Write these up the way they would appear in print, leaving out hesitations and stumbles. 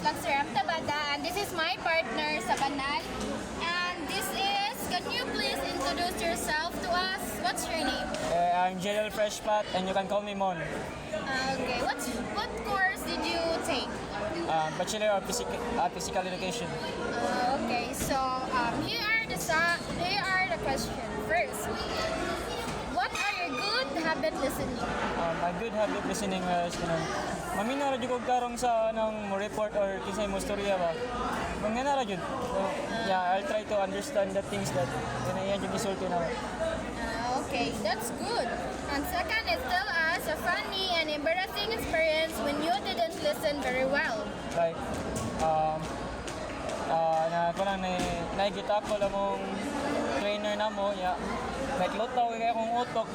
Vlogster Amtabada, and this is my partner sa Banal. And this is, can you please introduce yourself to us? What's your name? I'm Jelal Freshpat and you can call me Mon. Okay, what course did you take? Bachelor of Physical Education. Okay, so here are the questions. First, what are your good habit listening? My good habit listening was, maminaw ra jud ko karong sa mo report or kinsay mo storya ba. Mangana ra jud. So, yeah, I'll try to understand the things that yan yung isulti na. Okay, that's good. And second is tell us a funny and embarrassing experience when you didn't listen very well. Like, naigita ko lang mong trainer na mo, like lutaw kaya akong utok,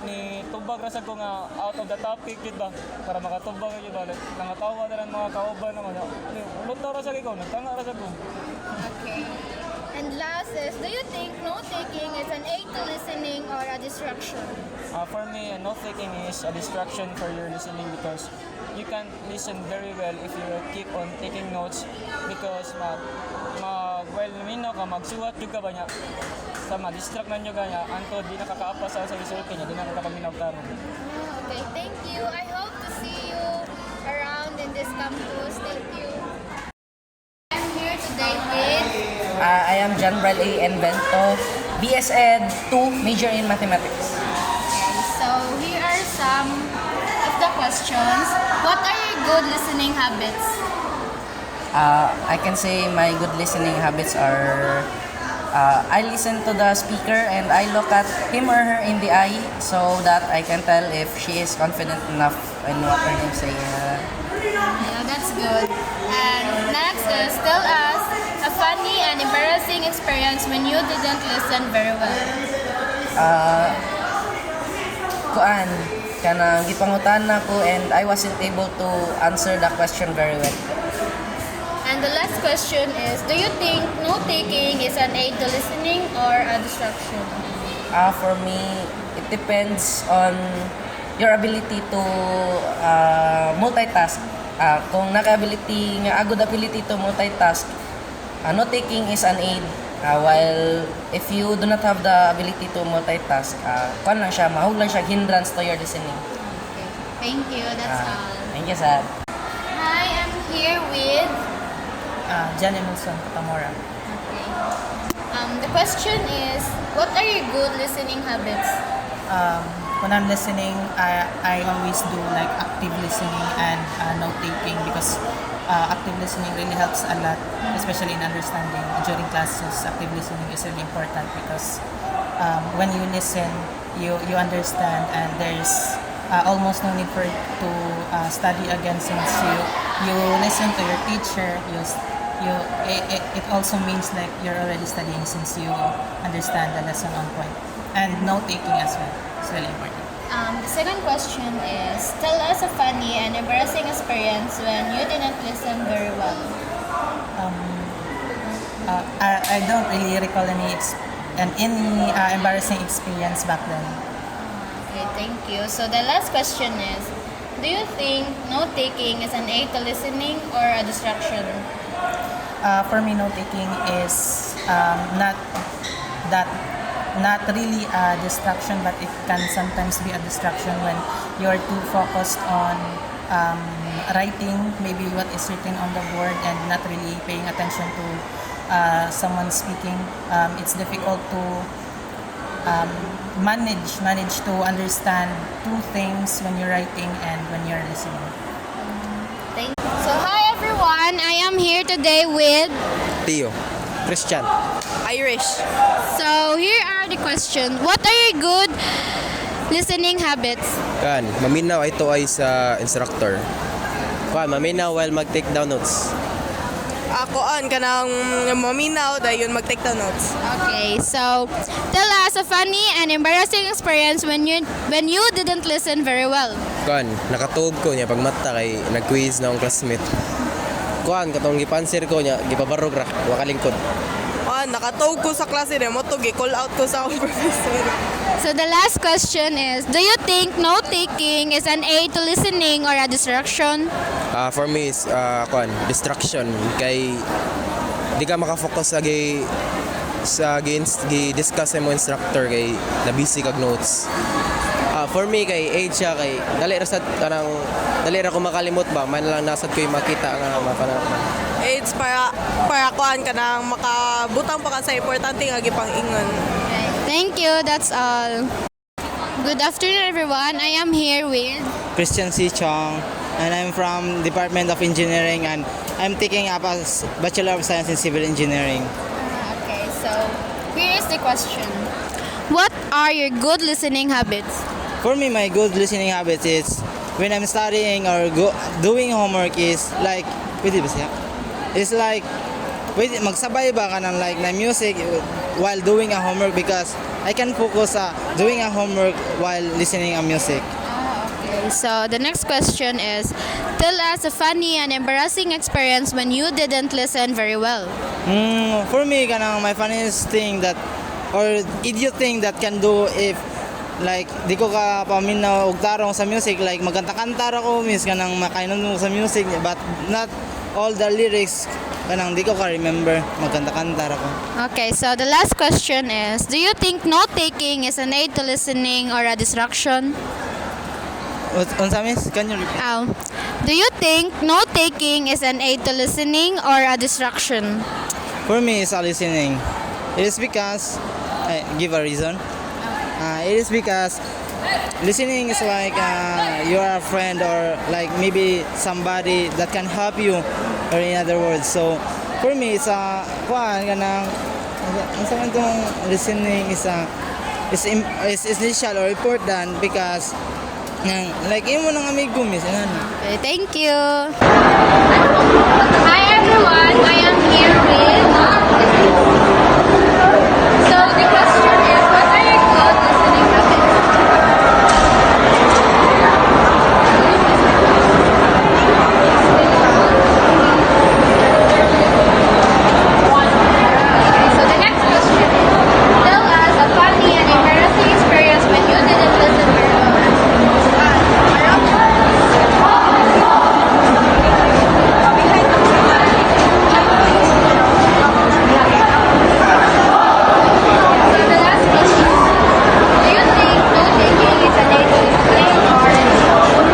ni tubag rasa ko nga out of the topic yun ba, para makatubag yun ba, nangatawa na lang mga kauban naman, lutaw rasa ko, nagtanga rasa ko. Okay. And last is, do you think note-taking is an aid to listening or a distraction? For me, note-taking is a distraction for your listening because you can listen very well if you keep on taking notes because while minaw ka, magsuwat yung ka ba niya, sa ma-distract na nyo ganya, anto di nakakaapa sa resulta niya, di nakakapaminaw karon. Okay, thank you. I hope to see you around in this campus. Thank you. I'm here today with... I am John Bradley Envento, BSEd 2, major in mathematics. Okay, so here are some of the questions. What are your good listening habits? I can say my good listening habits are I listen to the speaker and I look at him or her in the eye so that I can tell if she is confident enough in what her name saying. Yeah, that's good. And next is tell us a funny and embarrassing experience when you didn't listen very well. Kuan, kanang gipangutan na ko and I wasn't able to answer the question very well. And the last question is, do you think note-taking is an aid to listening or a distraction? For me, it depends on your ability to multitask. Kung naka-ability nga good ability to multitask, note-taking is an aid. While if you do not have the ability to multitask, mahug lang siya hindrance to your listening. Okay, thank you. That's all. Thank you, sir. Hi, I'm here with... Jan Emilson Tamora. Okay. The question is, what are your good listening habits? When I'm listening, I always do like active listening and note taking because active listening really helps a lot, especially in understanding during classes. Active listening is really important because when you listen, you understand, and there's almost no need for to study again since you listen to your teacher. It also means like you're already studying since you understand the lesson on point. And note taking as well. It's really important. The second question is, tell us a funny and embarrassing experience when you didn't listen very well. I don't really recall any embarrassing experience back then. Okay, thank you. So the last question is, do you think note-taking is an aid to listening or a distraction? For me, note taking is not really a distraction, but it can sometimes be a distraction when you're too focused on writing maybe what is written on the board and not really paying attention to someone speaking. It's difficult to manage to understand two things when you're writing and when you're listening. Thank you. So hi everyone, I am here today with Tio, Christian. Irish. So here are the questions. What are your good listening habits? Kan, maminaw ito ay sa instructor. Kan, maminaw while mag-take down notes. Ako kanang maminaw dayon mag-take down notes. Okay, so tell us a funny and embarrassing experience when you didn't listen very well. Kan, nakatuog ko niya pag mata kay nag-quiz na akong classmate. Kan, katong gipansir ko niya, gipabarog ra, wakalingkod. nakatawag ko sa klase na mo to, call out ko sa akong professor. So the last question is, do you think note-taking is an aid to listening or a distraction? For me is distraction kay di ka makafocus sa gi-discuss mo instructor kay na busy kag notes. For me kay age siya kay dali ra ko makalimot ba man lang nasad ko yung makita nga mapanaraman. It's para kuan ka nang makabutang pa ka sa importante nga gipang-ingon. Thank you, that's all. Good afternoon everyone, I am here with... Christian C. Chong, and I'm from Department of Engineering, and I'm taking up a Bachelor of Science in Civil Engineering. Okay, so here is the question. What are your good listening habits? For me, my good listening habits is when I'm studying or doing homework is like, pwede ba siya? It's like, magsabay ba ka ng like na music while doing a homework because I can focus doing a homework while listening a music. Okay, so the next question is, tell us a funny and embarrassing experience when you didn't listen very well. For me, my funniest thing that or idiot thing that can do if like di ko ka paminaw og tarong sa music like magkanta-kanta ra ko miss kanang makainom mo sa music but not all the lyrics kanang di ko ka remember magkanta-kanta ra ko. Okay, so the last question is, do you think note-taking is an aid to listening or a distraction? Unsa miss? Can you repeat? Do you think note-taking is an aid to listening or a distraction? For me, it's a listening. It is because give a reason. It is because listening is like you are a friend or like maybe somebody that can help you, or in other words. So for me, it's a listening is essential or important because like imo nang amigo miss. Okay, thank you. Hi everyone, I am here with... So the question is, what are your good listening habits? Okay, so the next question is, tell us a funny and embarrassing experience when you didn't listen very well. The last question. Do you think note-taking is an aid to listening or a distraction?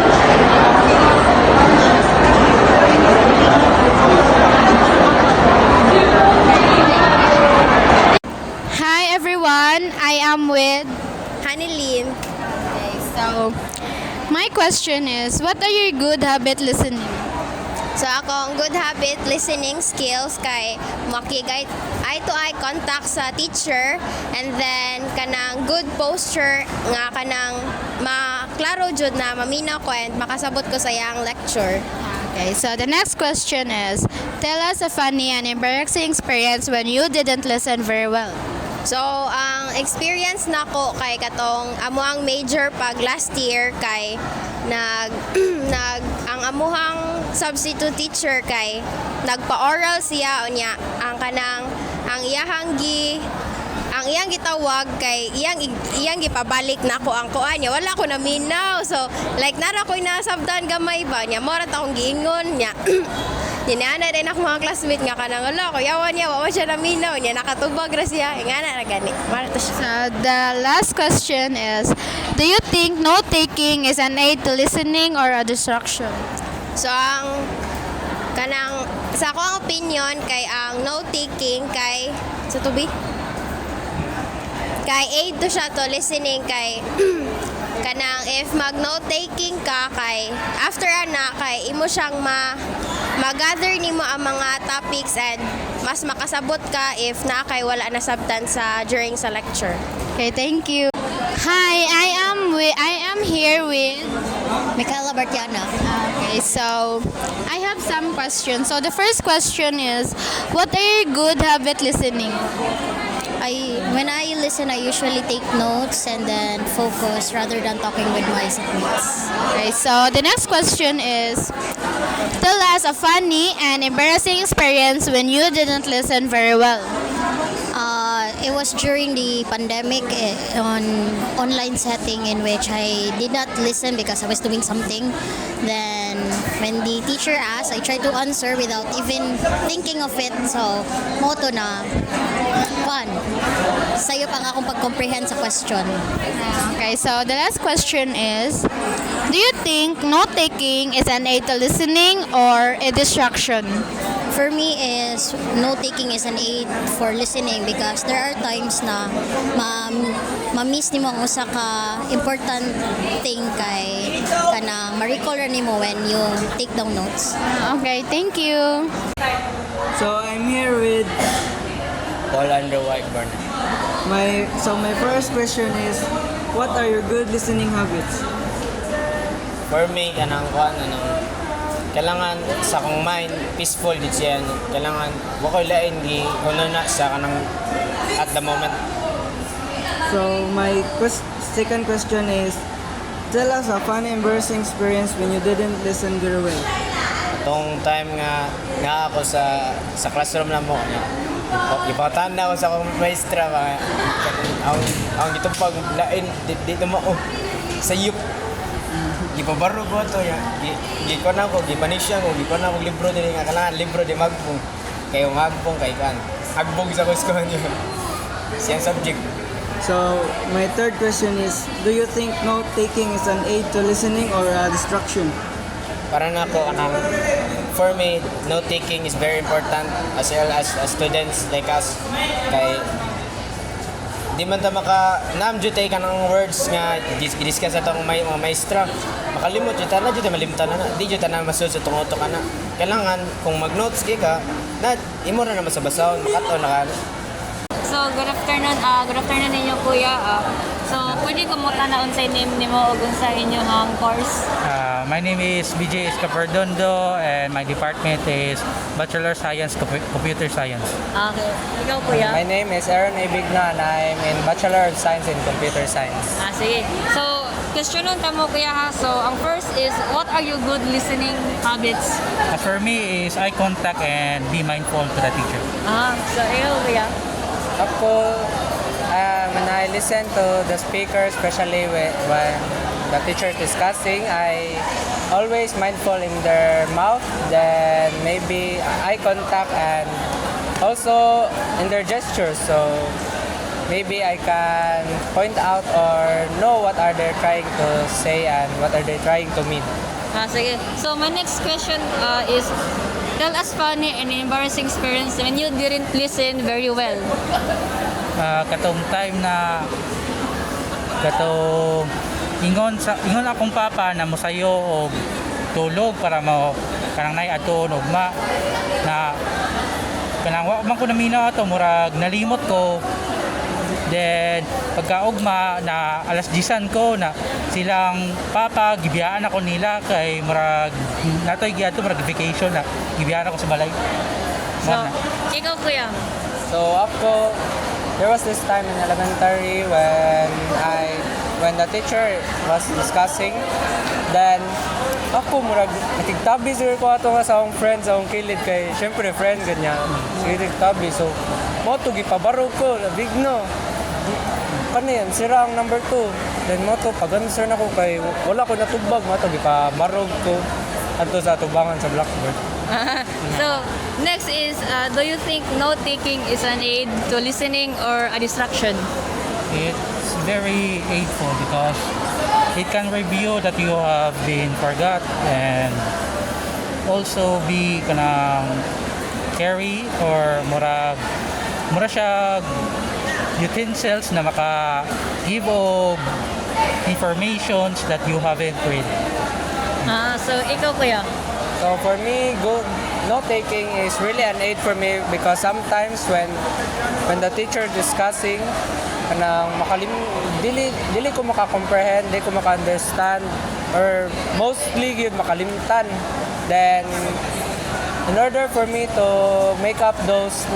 Hi everyone, I am with... Hanilin. Okay, so my question is, what are your good habit listening? So akong good habit listening skills kay makigay eye-to-eye contact sa teacher, and then kanang good posture nga kanang maklaro jud na maminaw ko and makasabot ko sa iyang lecture. Okay, so the next question is, tell us a funny and embarrassing experience when you didn't listen very well. So ang experience nako kay katong amuang major pag last year kay ang amuhang substitute teacher kay nagpa-oral siya unya ang iyang gitawag kay iyang gipabalik nako ang kuan niya wala ko naminaw, so like nara ko'y nasabdan gamay ba niya mora ta akong giingon niya. Dinana din ako mga classmate nga kanang wala ko yawan niya wa siya naminaw niya nakatubag ra siya nga na gani mara to siya. So the last question is, do you think note-taking is an aid to listening or a distraction? So ang kanang sa akong opinion kay ang note-taking kay sa tubi kay aid to siya to listening kay kanang if mag note-taking ka kay after ana kay imo siyang ma-gather nimo ang mga topics and mas makasabot ka if na kay wala na sabtan during sa lecture. Okay, thank you. Hi, I am here with Michaela Bartiana. Okay, so I have some questions. So the first question is, what are your good habit listening? When I listen, I usually take notes and then focus rather than talking with my seatmates. Okay, so the next question is, tell us a funny and embarrassing experience when you didn't listen very well. It was during the pandemic on online setting in which I did not listen because I was doing something. Then when the teacher asked, I tried to answer without even thinking of it. So, moto na, fun. Sa'yo pa nga akong pag-comprehend sa question. Okay, so the last question is, do you think note-taking is an aid to listening or a distraction? For me is note-taking is an aid for listening because there are times na ma-miss nimo ang usa ka important thing kay kanang ma-recall ra nimo when you take down notes. Okay, thank you. So I'm here with Paul Andrew Whiteburn. my first question is, what are your good listening habits? For me, kanang kuan kailangan sa akong mind peaceful di siya. Kailangan wa koy lain di kuno na sa kanang at the moment. So my second question is, tell us a funny embarrassing experience when you didn't listen very well. Atong time nga ako sa classroom na mo. Ipatanda ko sa akong maestra ba. Ang dito pag lain dito mo sayop. Gipabaro ko to ya. Giko na ko, gipanisya ko, giko na ko libro dili nga kailangan libro di magbong. Kayo magbong kay kan. Hagbog sa kuskuhan niyo. Siyang subject. So my third question is, do you think note taking is an aid to listening or a distraction? Para na ko for me, note taking is very important as well as students like us. Kay di man ta namjud ka ng words nga i-discuss sa tong mga maestra. Makalimot jud ta na jud malimtan na. Di jud ta na masud sa tungoto ka na. Kailangan kung mag-notes ka na imo ra na masabasahon makato na ka. So, good afternoon ninyo kuya. So, pwede ko mo tanaon sa name nimo o sa inyong course? My name is BJ Escapardondo and my department is Bachelor Science Computer Science. Okay. Ikaw kuya? My name is Aaron Ibigna and I'm in Bachelor of Science in Computer Science. Sige. So, questionon ta mo kuya ha. So, ang first is, what are your good listening habits? For me is eye contact and be mindful to the teacher. So, ikaw kuya? Ako, when I listen to the speaker, especially when the teacher is discussing, I always mindful in their mouth, then maybe eye contact and also in their gestures. So maybe I can point out or know what are they trying to say and what are they trying to mean. Sige. So, my next question is, tell us funny and embarrassing experience when you didn't listen very well. Katong time na ingon akong papa na mosayo og tulog para mo kanang nay adton ugma na kanang wa man ko namina ato murag nalimot ko. Then pagkaugma na alas 10 ko na silang papa gibiyaan ako nila kay murag natoy giadto murag vacation na gibiyaan ako sa balay. So, ikaw kuya? So ako, there was this time in elementary when the teacher was discussing, then ako murag natigtabi siguro ko ato nga sa akong friends sa akong kilid kay syempre friend ganyan. Sige tigtabi so mo to gipabaro ko bigno. Kani yan, sira ang number 2. Then mo to pag-answer na ko kay wala ko natubag mo to gipamarog ko adto sa tubangan sa blackboard. So, next is, do you think note-taking is an aid to listening or a distraction? It's very aidful because it can review that you have been forgot and also be kanang carry or mura siya utensils na maka-give of informations that you haven't read. So, ikaw kuya? So for me, good note-taking is really an aid for me because sometimes when the teacher discussing, dili ko maka-comprehend, dili ko maka-understand, or mostly yun makalimtan. Then in order for me to make up those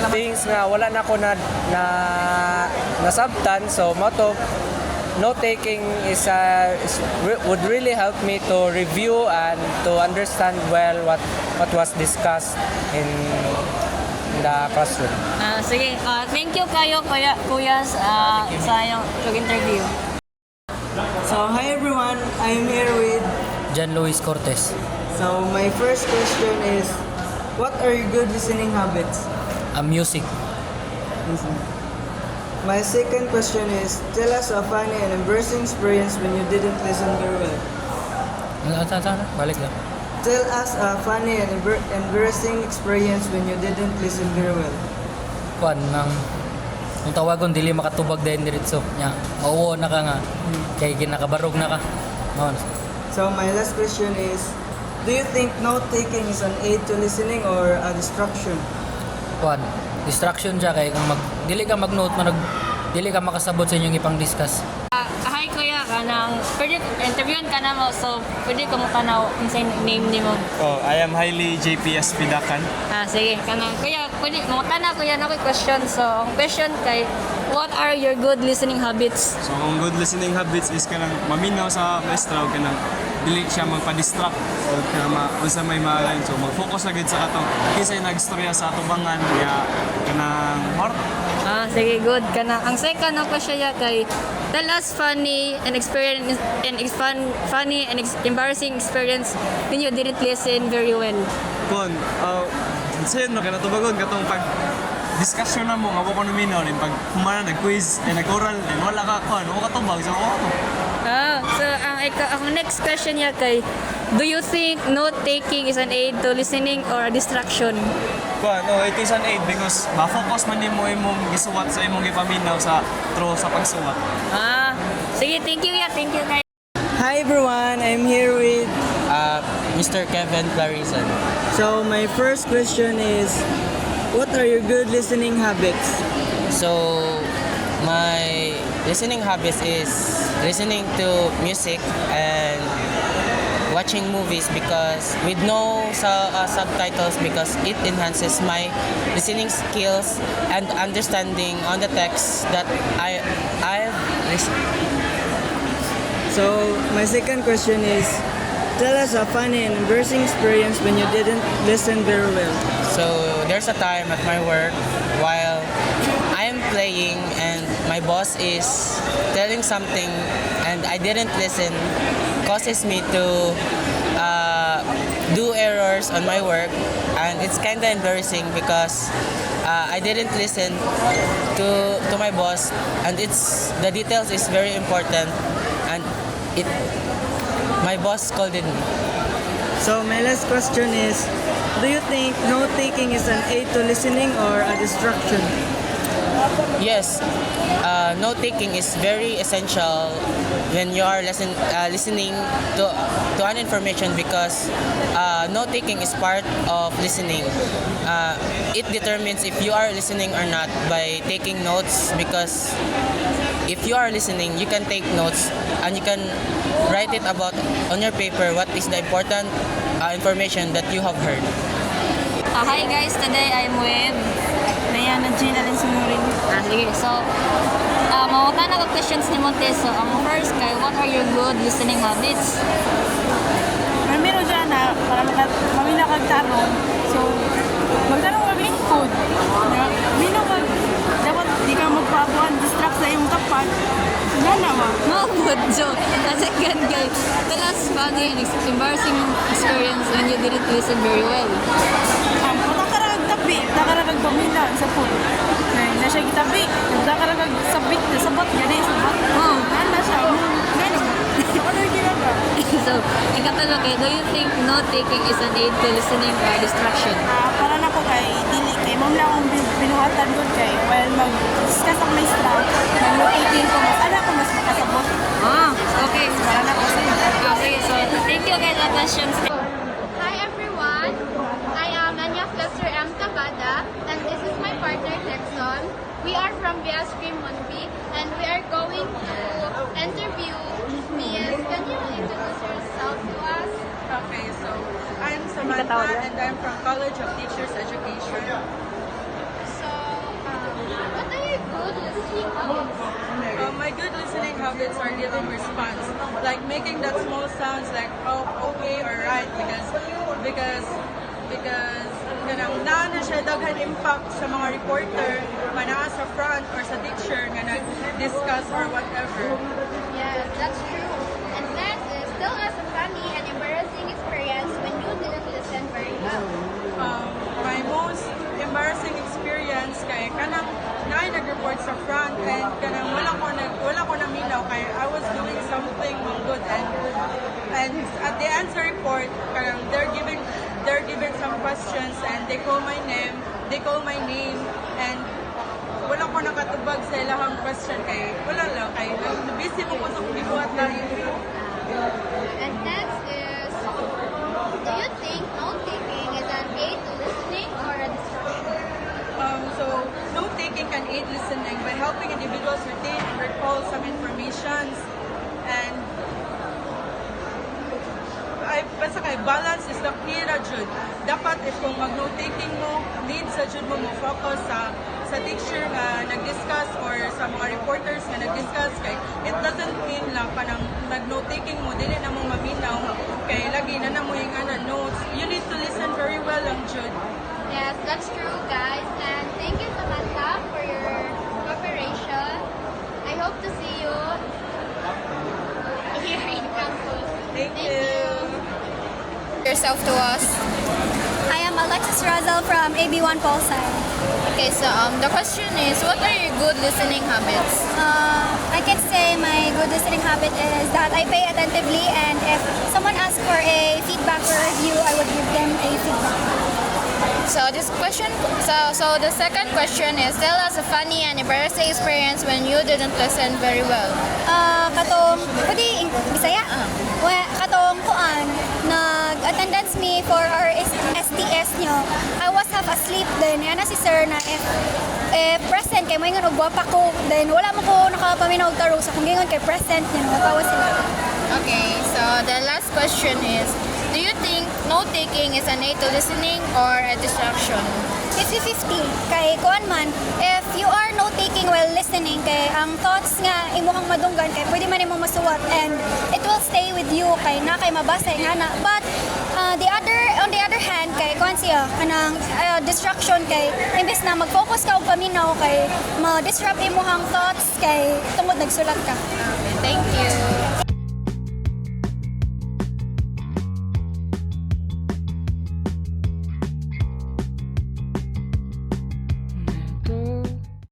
things na wala na ko na nasabtan, so moto note-taking would really help me to review and to understand well what was discussed in the classroom. Sige, thank you kayo kuya sa iyong interview. So, hi everyone. I'm here with... John Luis Cortez. So, my first question is, what are your good listening habits? Music. My second question is, tell us a funny and embarrassing experience when you didn't listen very well. Balik lang. Tell us a funny and embarrassing experience when you didn't listen very well. Kuan nang ang tawagon dili makatubag din diretso nya. Oo na ka nga. Kay ginakabarog na ka. Noon. So my last question is, do you think note-taking is an aid to listening or a distraction? Kuan, distraction siya kay kung dili ka mag-note dili ka makasabot sa inyong ipang-discuss. Hi kuya, kanang pwede interviewan ka na mo, so pwede ko mo tanaw kung sa name nimo. Oh, I am highly JPS Pidakan. Sige, kanang kuya, pwede mo tanaw kuya na question. So, ang question kay, what are your good listening habits? So, ang good listening habits is kanang maminaw sa maestra o kanang dili siya magpa-distract o unsa may maalain. So, mag-focus agad sa ato. Kisay nag-istorya sa atubangan kaya kanang heart. Sige, good. Ang second na question niya kay, tell us funny and embarrassing experience when you didn't listen very well. Kon, sayon no kana tubagon katong pag discussion na mo nga ko nominaw pag humana nag-quiz nag-oral wala ka kon o katubag so So ang next question niya kay, do you think note-taking is an aid to listening or a distraction? It is an aid because ma-focus man nimo imong gisuwat sa imong gipaminaw sa pagsuwat. Sige, thank you ya. Thank you kay. Hi everyone, I'm here with... Mr. Kevin Clarisan. So my first question is, what are your good listening habits? So, my listening habits is listening to music and watching movies because with no subtitles because it enhances my listening skills and understanding on the text that I've listened. So my second question is, tell us a funny and embarrassing experience when you didn't listen very well. So there's a time at my work while I am playing and my boss is telling something and I didn't listen, causes me to do errors on my work, and it's kind of embarrassing because I didn't listen to my boss, and the details is very important, and my boss scolded me. So my last question is, do you think note-taking is an aid to listening or a distraction? Yes, note-taking is very essential when you are listening to an information because note-taking is part of listening. It determines if you are listening or not by taking notes because if you are listening, you can take notes and you can write it about on your paper what is the important information that you have heard. Hi guys, today I'm with Diana Gina and Sunurin. Sige. So, mawakan ako questions ni Montes. So, ang first kay, what are your good listening habits? Meron dyan na, para mamina kag tarong. So, magtarong kag lingkod. Mino kag, dapat di ka magpaabuan, distract sa iyong tapat. Nga naman. Good. So, the second kay, tell us funny and embarrassing experience when you didn't listen very well. Patakarag tabi, takarag pamina sa food. Na siya gitabi, takarag sabit, sabat, gani sabat. Ano siya? Gani. Ano yung ginagawa? So, ikatanong kay, do you think note-taking is an aid to listening or distraction? Para na ko kay dili kay mom lang akong binuhatan ko kay while mag-discuss ang may staff, mag-notating ko mas ana ko mas makasabot. Okay. Para na ko sa iyo. Okay, so thank you guys for the questions. Hi everyone, I am Anya Fletcher M. Tabada and this is my partner Texon. We are from Bias Cream Monby and we are going to interview Mias. Can you introduce yourself to us? Okay, so I'm Samantha and I'm from College of Teachers Education. So, what are your good listening habits? My good listening habits are giving response, like making that small sounds like oh, okay or right because ganang naa na siya daghan impact sa mga reporter nga naa sa front or sa teacher nga nag-discuss or whatever. Yes, that's true. And next is still as a funny and embarrassing experience when you didn't listen very well. My most embarrassing experience kay kanang naay nag-report sa front and kanang wala ko naminaw kay I was doing something good and at the answer report kanang they're given some questions and they call my name and wala ko nakatubag sa ilahang question kay wala lang kay busy mo ko sa gibuhat na info. And next is, do you think note-taking is an aid to listening or a distraction? So, note-taking can aid listening by helping individuals retain and recall some informations. And basta kay balance is the key ra jud. Dapat if kung mag-note-taking mo, need sa jud mo focus sa teacher nga nag-discuss or sa mga reporters nga nag-discuss kay it doesn't mean lang kanang nag-note-taking mo dili na mo maminaw kay lagi na mo yung notes. You need to listen very well lang jud. Yes, that's true, guys. And thank you, Samantha, for your cooperation. I hope to see you here in campus. Thank you. Yourself to us. I am Alexis Razel from AB1 Pulsar. Okay, so the question is, what are your good listening habits? I can say my good listening habit is that I pay attentively, and if someone asks for a feedback or review, I would give them a feedback. So this question, so the second question is, tell us a funny and embarrassing experience when you didn't listen very well. Katong, pwede Bisaya? Katong kuan, nag-attendance me for our STS nyo. I was half asleep then. Yan na si sir na if present kay mo ingon og guwapa ko, then wala mo ko nakapaminaw og tarong sa kung gingon kay present yun, mapawas sila. Okay, so the last question is, do you think note-taking is an aid to listening or a distraction? 50-50. Kay kuan man, if you are note-taking while listening, kay ang thoughts nga imuhang madunggan, kay pwede man imong masuwat and it will stay with you, kay na kay mabasa nga na. But on the other hand, kay kuan siya, kanang distraction kay imbes na mag-focus ka og paminaw, kay ma-disrupt imuhang thoughts, kay tungod nagsulat ka. Okay, thank you.